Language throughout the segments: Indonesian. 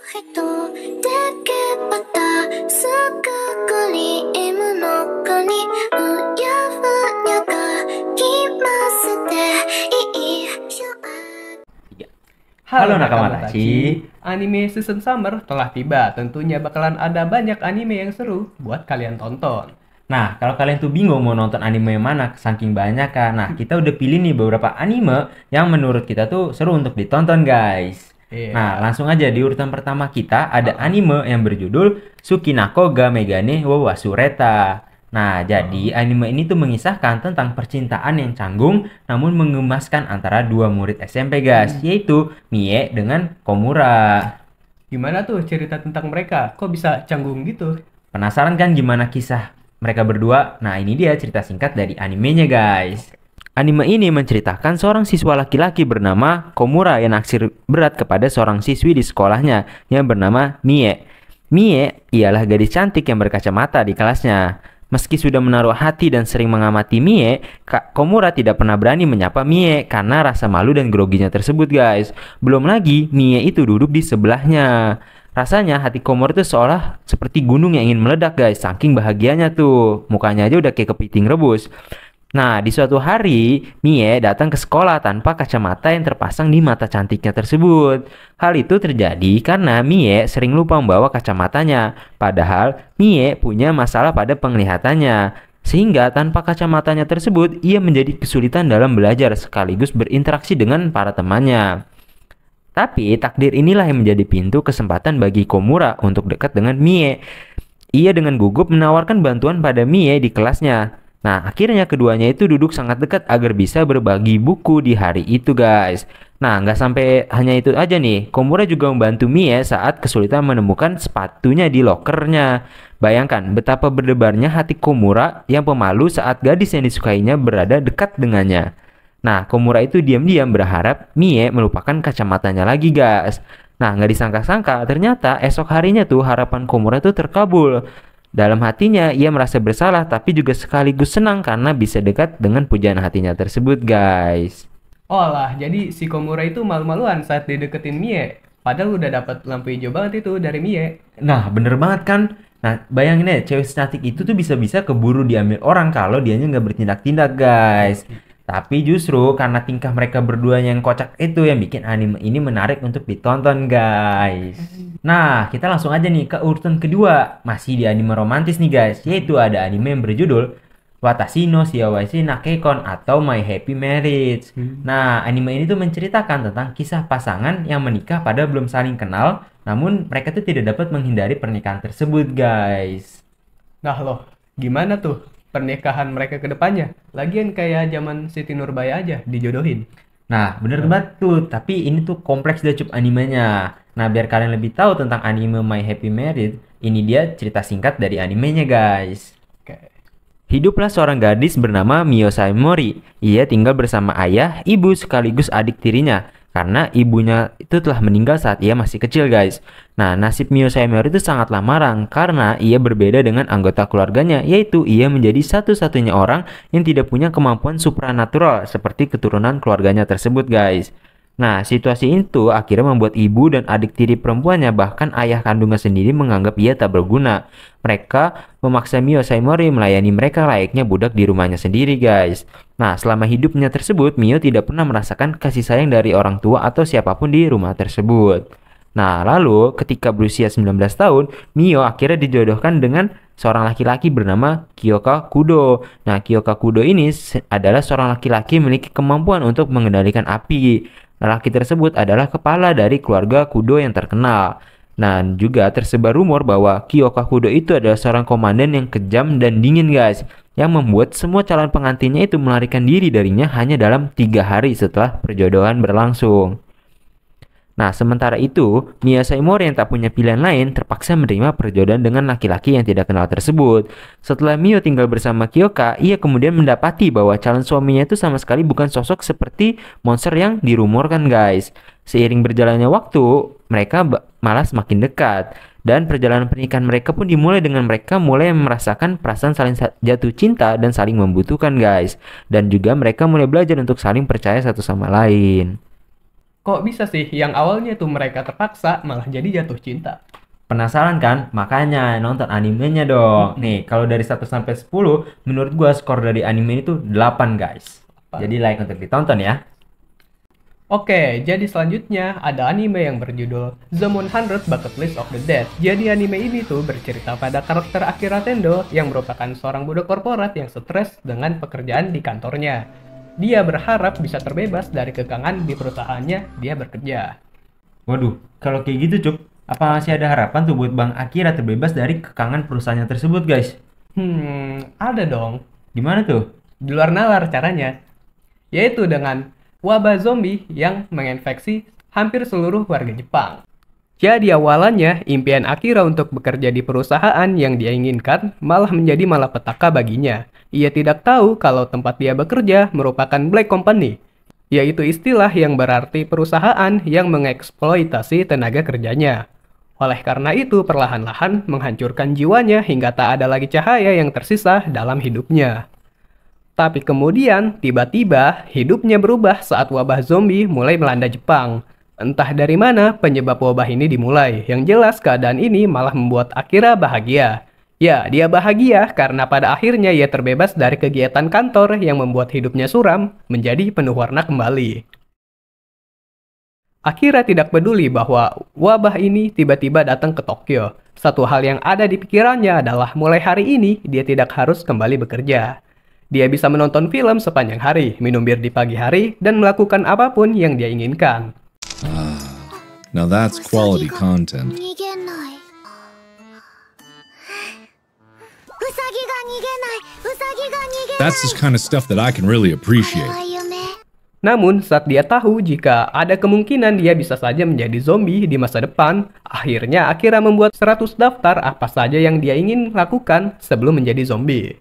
人でけばたすくくりむのかにふやふやがきますていいしょ Halo nakama Tachi. Anime season summer telah tiba. Tentunya bakalan ada banyak anime yang seru buat kalian tonton. Nah, kalau kalian tuh bingung mau nonton anime yang mana, saking banyak kan. Nah, kita udah pilih nih beberapa anime yang menurut kita tuh seru untuk ditonton, guys. Iya. Nah, langsung aja di urutan pertama kita ada anime yang berjudul Tsukinako ga Megane wa Wasureta. Nah, jadi anime ini tuh mengisahkan tentang percintaan yang canggung namun menggemaskan antara dua murid SMP, guys, yaitu Mie dengan Komura. Gimana tuh cerita tentang mereka? Kok bisa canggung gitu? Penasaran kan gimana kisah mereka berdua? Nah, ini dia cerita singkat dari animenya, guys. Anime ini menceritakan seorang siswa laki-laki bernama Komura yang naksir berat kepada seorang siswi di sekolahnya yang bernama Mie. Mie ialah gadis cantik yang berkacamata di kelasnya. Meski sudah menaruh hati dan sering mengamati Mie, Komura tidak pernah berani menyapa Mie karena rasa malu dan groginya tersebut, guys. Belum lagi, Mie itu duduk di sebelahnya. Rasanya hati Komura itu seolah seperti gunung yang ingin meledak, guys. Saking bahagianya tuh. Mukanya aja udah kayak kepiting rebus. Nah, di suatu hari, Mie datang ke sekolah tanpa kacamata yang terpasang di mata cantiknya tersebut. Hal itu terjadi karena Mie sering lupa membawa kacamatanya. Padahal, Mie punya masalah pada penglihatannya. Sehingga tanpa kacamatanya tersebut, ia menjadi kesulitan dalam belajar sekaligus berinteraksi dengan para temannya. Tapi, takdir inilah yang menjadi pintu kesempatan bagi Komura untuk dekat dengan Mie. Ia dengan gugup menawarkan bantuan pada Mie di kelasnya. Nah, akhirnya keduanya itu duduk sangat dekat agar bisa berbagi buku di hari itu, guys. Nah, nggak sampai hanya itu aja nih. Komura juga membantu Mie saat kesulitan menemukan sepatunya di lokernya. Bayangkan betapa berdebarnya hati Komura yang pemalu saat gadis yang disukainya berada dekat dengannya. Nah, Komura itu diam-diam berharap Mie melupakan kacamatanya lagi, guys. Nah, nggak disangka-sangka ternyata esok harinya tuh harapan Komura itu terkabul. Dalam hatinya, ia merasa bersalah tapi juga sekaligus senang karena bisa dekat dengan pujaan hatinya tersebut, guys. Olah, jadi si Komura itu malu-maluan saat dideketin Mie. Padahal udah dapat lampu hijau banget itu dari Mie. Nah, bener banget kan? Nah, bayangin ya, cewek cantik itu tuh bisa-bisa keburu diambil orang kalau dianya nggak bertindak-tindak, guys. Tapi justru karena tingkah mereka berdua yang kocak itu yang bikin anime ini menarik untuk ditonton, guys. Nah, kita langsung aja nih ke urutan kedua. Masih di anime romantis nih, guys. Yaitu ada anime yang berjudul Watashi no Shiawase Nakekon atau My Happy Marriage. Nah, anime ini tuh menceritakan tentang kisah pasangan yang menikah pada belum saling kenal, namun mereka tuh tidak dapat menghindari pernikahan tersebut, guys. Nah loh, gimana tuh pernikahan mereka ke depannya? Lagian kayak zaman Siti Nurbaya aja dijodohin. Nah, bener banget tuh. Tapi ini tuh kompleks deh cup animenya. Nah, biar kalian lebih tahu tentang anime My Happy Marriage, ini dia cerita singkat dari animenya, guys. Oke. Hiduplah seorang gadis bernama Mio Saimori. Ia tinggal bersama ayah, ibu sekaligus adik tirinya. Karena ibunya itu telah meninggal saat ia masih kecil, guys. Nah, nasib Mio Saimori itu sangatlah marang karena ia berbeda dengan anggota keluarganya, yaitu ia menjadi satu-satunya orang yang tidak punya kemampuan supranatural seperti keturunan keluarganya tersebut, guys. Nah, situasi itu akhirnya membuat ibu dan adik tiri perempuannya bahkan ayah kandungnya sendiri menganggap ia tak berguna. Mereka memaksa Mio Saimori melayani mereka layaknya budak di rumahnya sendiri, guys. Nah, selama hidupnya tersebut, Mio tidak pernah merasakan kasih sayang dari orang tua atau siapapun di rumah tersebut. Nah, lalu ketika berusia 19 tahun, Mio akhirnya dijodohkan dengan seorang laki-laki bernama Kyoka Kudo. Nah, Kyoka Kudo ini adalah seorang laki-laki memiliki kemampuan untuk mengendalikan api. Lelaki tersebut adalah kepala dari keluarga Kudo yang terkenal. Dan juga tersebar rumor bahwa Kyoka Kudo itu adalah seorang komandan yang kejam dan dingin, guys, yang membuat semua calon pengantinnya itu melarikan diri darinya hanya dalam 3 hari setelah perjodohan berlangsung. Nah, sementara itu, Mia Saimori yang tak punya pilihan lain terpaksa menerima perjodohan dengan laki-laki yang tidak kenal tersebut. Setelah Mio tinggal bersama Kyoka, ia kemudian mendapati bahwa calon suaminya itu sama sekali bukan sosok seperti monster yang dirumorkan, guys. Seiring berjalannya waktu, mereka malah semakin dekat. Dan perjalanan pernikahan mereka pun dimulai dengan mereka mulai merasakan perasaan saling jatuh cinta dan saling membutuhkan, guys. Dan juga mereka mulai belajar untuk saling percaya satu sama lain. Kok bisa sih yang awalnya tuh mereka terpaksa malah jadi jatuh cinta? Penasaran kan? Makanya nonton animenya dong. Nih, kalau dari 1 sampai 10, menurut gua skor dari anime itu 8, guys. Jadi like untuk ditonton ya. Oke, jadi selanjutnya ada anime yang berjudul The 100 Bucket List of the Dead. Jadi anime ini tuh bercerita pada karakter Akira Tendo yang merupakan seorang budak korporat yang stres dengan pekerjaan di kantornya. Dia berharap bisa terbebas dari kekangan di perusahaannya dia bekerja. Waduh, kalau kayak gitu, Cuk, apa masih ada harapan tuh buat Bang Akira terbebas dari kekangan perusahaannya tersebut, guys? Ada dong. Gimana tuh? Di luar nalar caranya, yaitu dengan wabah zombie yang menginfeksi hampir seluruh warga Jepang. Jadi awalannya, impian Akira untuk bekerja di perusahaan yang dia inginkan malah menjadi malapetaka baginya. Ia tidak tahu kalau tempat dia bekerja merupakan black company, yaitu istilah yang berarti perusahaan yang mengeksploitasi tenaga kerjanya. Oleh karena itu, perlahan-lahan menghancurkan jiwanya hingga tak ada lagi cahaya yang tersisa dalam hidupnya. Tapi kemudian, tiba-tiba, hidupnya berubah saat wabah zombie mulai melanda Jepang. Entah dari mana penyebab wabah ini dimulai. Yang jelas, keadaan ini malah membuat Akira bahagia. Ya, dia bahagia karena pada akhirnya ia terbebas dari kegiatan kantor yang membuat hidupnya suram menjadi penuh warna kembali. Akira tidak peduli bahwa wabah ini tiba-tiba datang ke Tokyo. Satu hal yang ada di pikirannya adalah mulai hari ini dia tidak harus kembali bekerja. Dia bisa menonton film sepanjang hari, minum bir di pagi hari, dan melakukan apapun yang dia inginkan. Now that's quality content. 逃げないウサギが逃げないウサギが逃げない That's the kind of stuff that I can really これ appreciate. は夢 Namun, saat dia tahu jika ada kemungkinan dia bisa saja menjadi zombie di masa depan, akhirnya Akira membuat 100 daftar apa saja yang dia ingin lakukan sebelum menjadi zombie.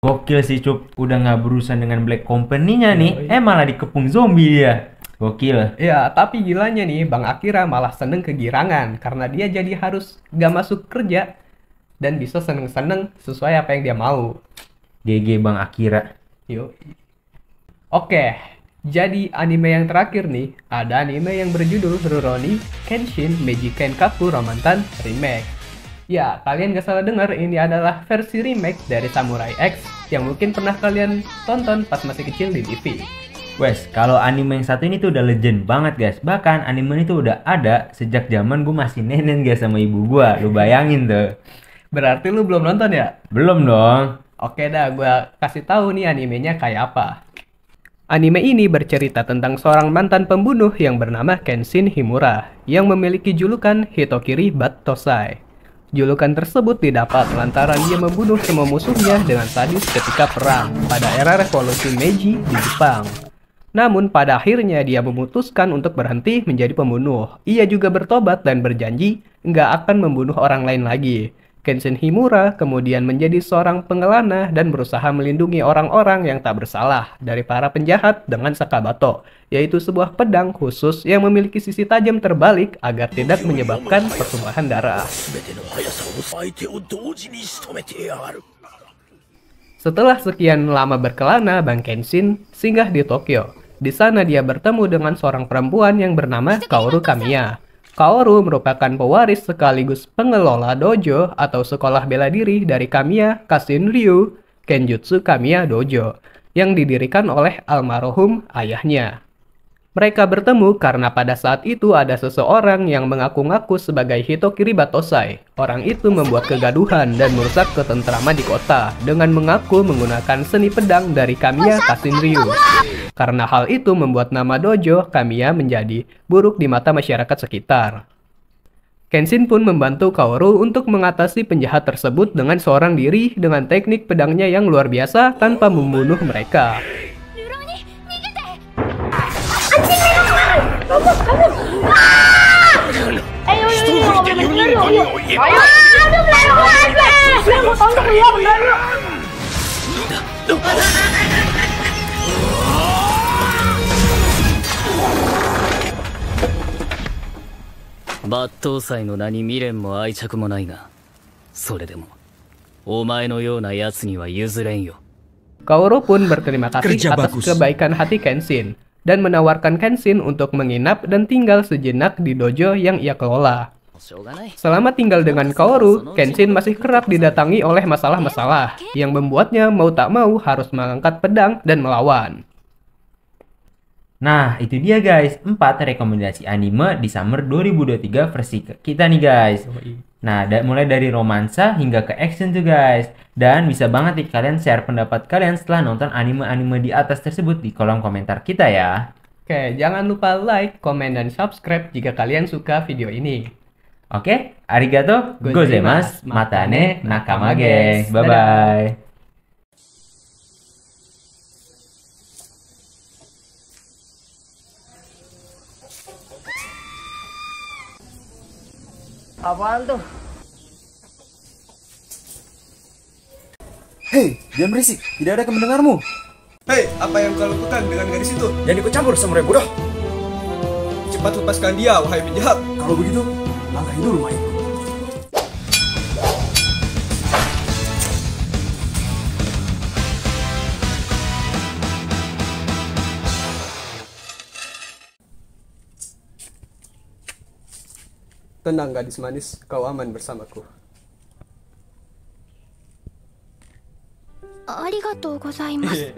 Gokil sih, Cuk. Udah nggak berurusan dengan Black Company-nya nih. Malah dikepung zombie dia. Gokil. Ya, tapi gilanya nih, Bang Akira malah seneng kegirangan karena dia jadi harus gak masuk kerja dan bisa seneng-seneng sesuai apa yang dia mau. GG Bang Akira. Yuk. Oke, jadi anime yang terakhir nih, ada anime yang berjudul Rurouni Kenshin Majiken Kaku Romantan Remake. Ya, kalian gak salah dengar, ini adalah versi remake dari Samurai X yang mungkin pernah kalian tonton pas masih kecil di TV. Wes, kalau anime yang satu ini tuh udah legend banget, guys. Bahkan anime ini tuh udah ada sejak zaman gue masih nenen, guys, sama ibu gua. Lu bayangin tuh. Berarti lu belum nonton ya? Belum dong. Oke dah, gue kasih tahu nih animenya kayak apa. Anime ini bercerita tentang seorang mantan pembunuh yang bernama Kenshin Himura yang memiliki julukan Hitokiri Battosai. Julukan tersebut didapat lantaran dia membunuh semua musuhnya dengan sadis ketika perang pada era revolusi Meiji di Jepang. Namun pada akhirnya dia memutuskan untuk berhenti menjadi pembunuh. Ia juga bertobat dan berjanji nggak akan membunuh orang lain lagi. Kenshin Himura kemudian menjadi seorang pengelana dan berusaha melindungi orang-orang yang tak bersalah dari para penjahat dengan sakabato, yaitu sebuah pedang khusus yang memiliki sisi tajam terbalik agar tidak menyebabkan pertumpahan darah. Setelah sekian lama berkelana, Bang Kenshin singgah di Tokyo. Di sana dia bertemu dengan seorang perempuan yang bernama Kaoru Kamiya. Kaoru merupakan pewaris sekaligus pengelola dojo atau sekolah bela diri dari Kamiya Kashin Ryu Kenjutsu Kamiya Dojo yang didirikan oleh almarhum ayahnya. Mereka bertemu karena pada saat itu ada seseorang yang mengaku-ngaku sebagai Hitokiri Battosai. Orang itu membuat kegaduhan dan merusak ketentraman di kota dengan mengaku menggunakan seni pedang dari Kamiya Kashin Ryu. Karena hal itu membuat nama dojo Kamiya menjadi buruk di mata masyarakat sekitar. Kenshin pun membantu Kaoru untuk mengatasi penjahat tersebut dengan seorang diri dengan teknik pedangnya yang luar biasa tanpa membunuh mereka. Battosaiの名に未練も愛着もないが、それでもお前のような奴には譲れんよ。Kaoru pun berterima kasih Kerja atas bagus. kebaikan hati Kenshin dan menawarkan Kenshin untuk menginap dan tinggal sejenak di dojo yang ia kelola. しょうがない Selama tinggal dengan Kaoru, Kenshin masih kerap didatangi oleh masalah-masalah yang membuatnya mau tak mau harus mengangkat pedang dan melawan. Nah, itu dia guys, 4 rekomendasi anime di Summer 2023 versi kita nih guys. Nah, mulai dari romansa hingga ke action tuh guys. Dan bisa banget nih kalian share pendapat kalian setelah nonton anime-anime di atas tersebut di kolom komentar kita ya. Oke, jangan lupa like, komen, dan subscribe jika kalian suka video ini. Oke, arigato gozaimasu, matane nakama gengs. Dadah. Bye-bye. Hei, diam berisik. Tidak ada yang mendengarmu. Hei, apa yang kau lakukan dengan gadis itu? Jangan ikut campur, samurai bodoh. Cepat lepaskan dia, wahai penjahat. Kalau begitu, langkahi dulu mayatku. Tenang gadis manis, kau aman bersamaku. ありがとうございます。